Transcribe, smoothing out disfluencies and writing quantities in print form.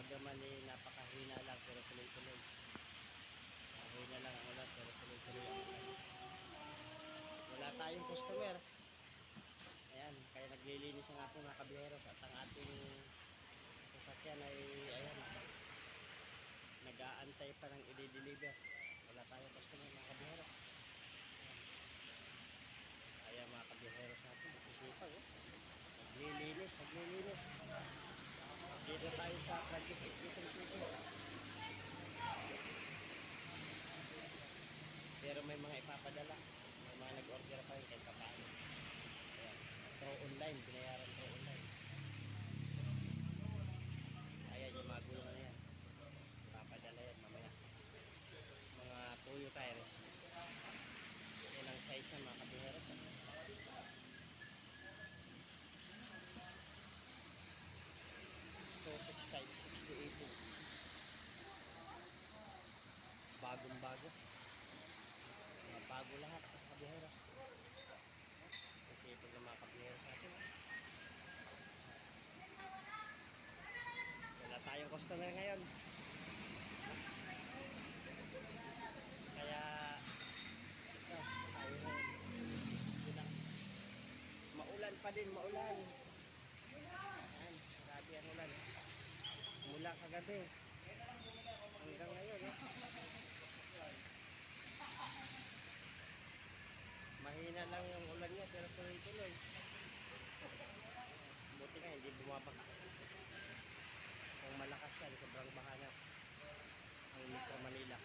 naman napakahina lang pero tuloy-tuloy. Mahina lang ang ulan pero tuloy-tuloy ang ulan. Wala tayong customer. Ayan, kaya naglilinis ang ating mga kabiyeros at ang ating sasakyan ay ayan, nag-aantay pa ng i-deliver. Wala tayong customer mga kabiyeros. Ayan mga kabiyeros natin, masisipag naglilinis. Dito tayo sa Project Execution. Pero may mga ipapadala. May mga nag-order pa rin kahit paano. Ayan. Through online. Binayaran through online. Ayan yung mga gulong na yan. Ipapadala yan mamaya. Mga tuyo tires. Yan ang size na mga kabiherot. So 6 size. 68. Bagong-bago. Mga bago lahat mga kabiherot. Kasi ito na mga kabiherot natin. Wala tayong customer ngayon. Kaya ito, tayo na. Maulan pa din, maulan. Ayan, grabe ang ulan. Mula kagabi hanggang ngayon. Mahina lang yung ulan niya pero tuloy-tuloy. Buti nga hindi bumabaka. Kung malakas yan, sobrang baha na ang Metro Manila.